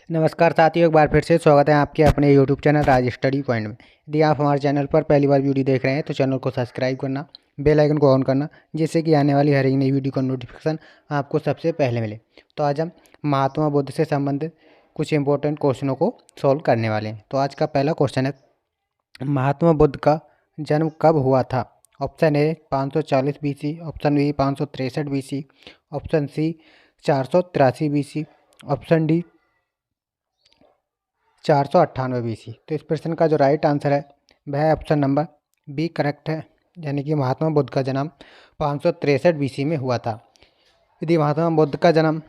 नमस्कार साथियों, एक बार फिर से स्वागत है आपके अपने यूट्यूब चैनल राज स्टडी पॉइंट में। यदि आप हमारे चैनल पर पहली बार वीडियो देख रहे हैं तो चैनल को सब्सक्राइब करना, बेल आइकन को ऑन करना, जिससे कि आने वाली हर एक नई वीडियो का नोटिफिकेशन आपको सबसे पहले मिले। तो आज हम महात्मा बुद्ध से संबंधित कुछ इंपॉर्टेंट क्वेश्चनों को सॉल्व करने वाले हैं। तो आज का पहला क्वेश्चन है, महात्मा बुद्ध का जन्म कब हुआ था? Option A 540 BC, option B 563 BC, option C 483 BC, option D 498 BC। तो इस प्रश्न का जो राइट आंसर है वह है ऑप्शन नंबर बी करेक्ट है, यानी कि महात्मा बुद्ध का जन्म 563 BC में हुआ था। यदि महात्मा बुद्ध का जन्म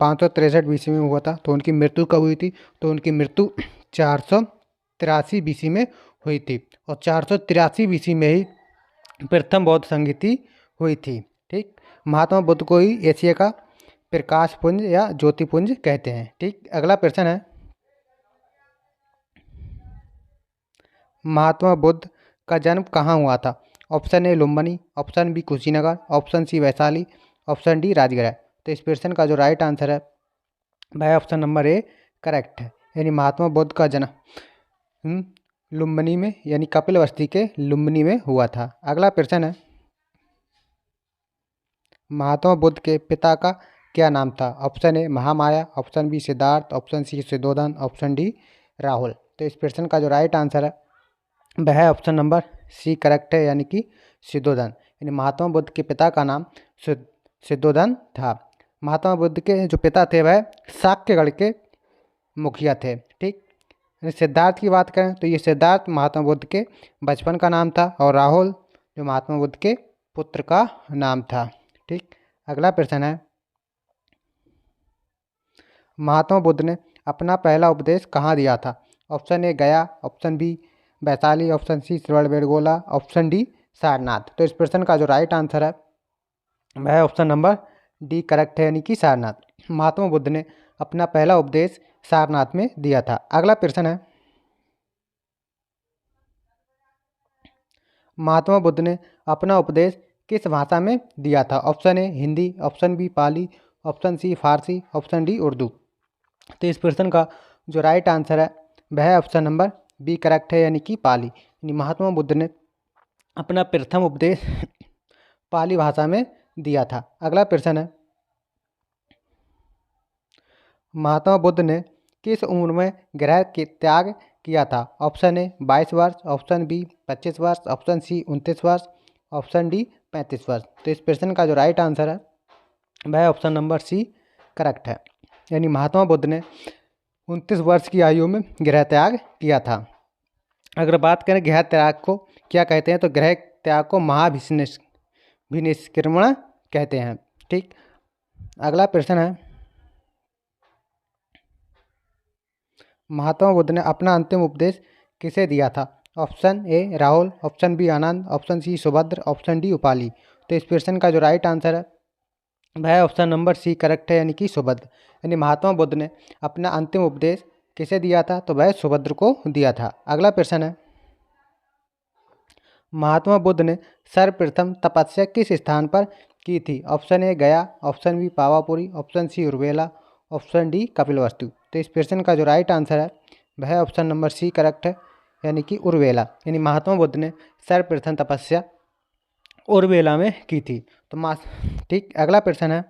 563 BC में हुआ था तो उनकी मृत्यु कब हुई थी? तो उनकी मृत्यु 483 BC में हुई थी, और 483 BC में ही प्रथम बौद्ध संगीति हुई थी। ठीक, महात्मा बुद्ध को ही एशिया का प्रकाश पुंज या ज्योतिपुंज कहते हैं। ठीक, अगला प्रश्न है, महात्मा बुद्ध का जन्म कहाँ हुआ था? Option A Lumbini, option B Kushinagar, option C Vaishali, option D Rajgriha. तो इस प्रश्न का जो राइट आंसर है वह ऑप्शन नंबर ए करेक्ट है, यानी महात्मा बुद्ध का जन्म लुम्बिनी में यानी कपिलवस्ती के लुम्बिनी में हुआ था। अगला प्रश्न है, महात्मा बुद्ध के पिता का क्या नाम था? Option A Mahamaya, option B Siddhartha, option C Shuddhodana, option D Rahul. तो इस प्रश्न का जो राइट आंसर है वह ऑप्शन नंबर सी करेक्ट है, यानी कि शुद्धोधन। यानी महात्मा बुद्ध के पिता का नाम शुद्धोधन था। महात्मा बुद्ध के जो पिता थे वह शाक्यगढ़ के मुखिया थे। ठीक, सिद्धार्थ की बात करें तो ये सिद्धार्थ महात्मा बुद्ध के बचपन का नाम था, और राहुल जो महात्मा बुद्ध के पुत्र का नाम था। ठीक, अगला प्रश्न है, महात्मा बुद्ध ने अपना पहला उपदेश कहाँ दिया था? Option A Gaya, option B Vaishali, option C Shravanabelagola, option D Sarnath. तो इस प्रश्न का जो राइट आंसर है वह ऑप्शन नंबर डी करेक्ट है, यानी कि सारनाथ। महात्मा बुद्ध ने अपना पहला उपदेश सारनाथ में दिया था। अगला प्रश्न है, महात्मा बुद्ध ने अपना उपदेश किस भाषा में दिया था? Option A Hindi, option B Pali, option C Farsi, option D Urdu. तो इस प्रश्न का जो राइट आंसर है वह ऑप्शन नंबर बी करेक्ट है, यानी कि पाली। यानी महात्मा बुद्ध ने अपना प्रथम उपदेश पाली भाषा में दिया था। अगला प्रश्न है, महात्मा बुद्ध ने किस उम्र में गृह के त्याग किया था? ऑप्शन ए 22 वर्ष, ऑप्शन बी 25 वर्ष, ऑप्शन सी 29 वर्ष, ऑप्शन डी 35 वर्ष। तो इस प्रश्न का जो राइट आंसर है वह ऑप्शन नंबर सी करेक्ट है, यानी महात्मा बुद्ध ने 29 वर्ष की आयु में गृह त्याग किया था। अगर बात करें गृह त्याग को क्या कहते हैं, तो गृह त्याग को महाभिनिष्क्रमण कहते हैं। ठीक, अगला प्रश्न है, महात्मा बुद्ध ने अपना अंतिम उपदेश किसे दिया था? Option A Rahul, option B Anand, option C Subhadra, option D Upali. तो इस प्रश्न का जो राइट आंसर है वह ऑप्शन नंबर सी करेक्ट है, यानी कि सुभद्र। यानी महात्मा बुद्ध ने अपना अंतिम उपदेश किसे दिया था? तो वह सुभद्र को दिया था। अगला प्रश्न है, महात्मा बुद्ध ने सर्वप्रथम तपस्या किस स्थान पर की थी? Option A Gaya, option B Pavapuri, option C Uruvela, option D Kapilavastu. तो इस प्रश्न का जो राइट आंसर है वह ऑप्शन नंबर सी करेक्ट है, यानी कि उर्वेला। यानी महात्मा बुद्ध ने सर्वप्रथम तपस्या उर्वेला में की थी। तो ठीक, अगला प्रश्न है,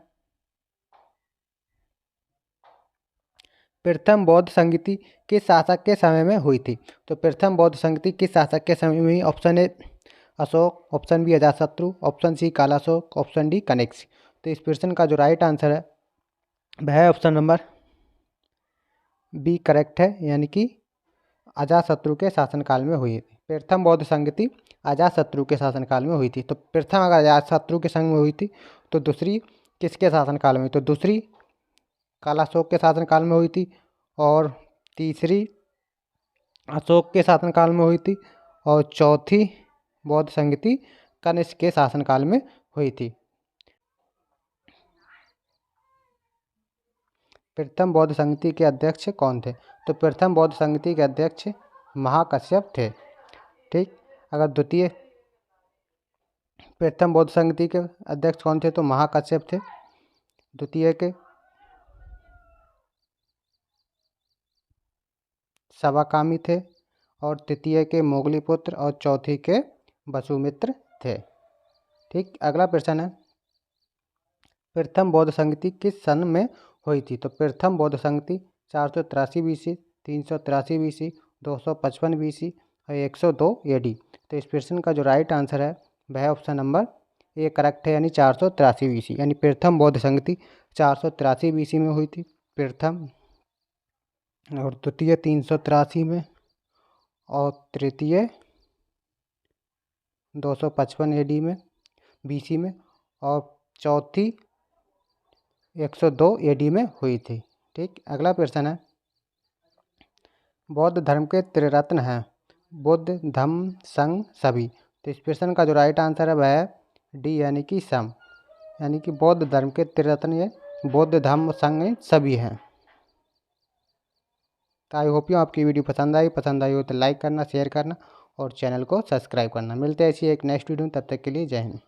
प्रथम बौद्ध संगीति किस शासक के समय में हुई थी? तो प्रथम बौद्ध संगीति किस शासक के समय में हुई? Option A Ashoka, option B Ajatashatru, option C Kalashoka, option D Kanishka. तो इस प्रश्न का जो राइट आंसर है वह ऑप्शन नंबर बी करेक्ट है, यानी कि अजातशत्रु के शासनकाल में हुई थी। प्रथम बौद्ध संगीति अजातशत्रु के शासनकाल में हुई थी। तो प्रथम अगर अजातशत्रु के संग में हुई थी तो दूसरी किसके शासनकाल में हुई? तो दूसरी कालाशोक के शासनकाल में हुई थी, और तीसरी अशोक के शासनकाल में हुई थी, और चौथी बौद्ध संगीति कनिष्क के शासनकाल में हुई थी। प्रथम बौद्ध संगीति के अध्यक्ष कौन थे? तो प्रथम बौद्ध संगीति के अध्यक्ष महाकश्यप थे। ठीक, अगर द्वितीय प्रथम बौद्ध संगीति के अध्यक्ष कौन थे? तो महाकश्यप थे। द्वितीय के सवाकामी थे, और तृतीय के मोगलीपुत्र और चौथी के वसुमित्र थे। ठीक, अगला प्रश्न है, प्रथम बौद्ध संगति किस सन में हुई थी? तो प्रथम बौद्ध संगति 483 BC, 383 BC, 255 BC और 102 AD। तो इस प्रश्न का जो राइट आंसर है वह ऑप्शन नंबर ए करेक्ट है, यानी 483 BC, यानी प्रथम बौद्ध संगति 483 BC में हुई थी प्रथम, और द्वितीय 383 में, और तृतीय 255 AD में BC में, और चौथी 102 AD में हुई थी। ठीक, अगला प्रश्न है, बौद्ध धर्म के त्रिरत्न हैं बुद्ध, धम्म, संघ, सभी। तो इस प्रश्न का जो राइट आंसर है वह है डी, यानी कि सम, यानी कि बौद्ध धर्म के त्रिरत्न ये बुद्ध, धम्म, संघ, सभी हैं। तो आई होप यू आपकी वीडियो पसंद आई हो तो लाइक करना, शेयर करना और चैनल को सब्सक्राइब करना। मिलते हैं ऐसी एक नेक्स्ट वीडियो में, तब तक के लिए जय हिंद।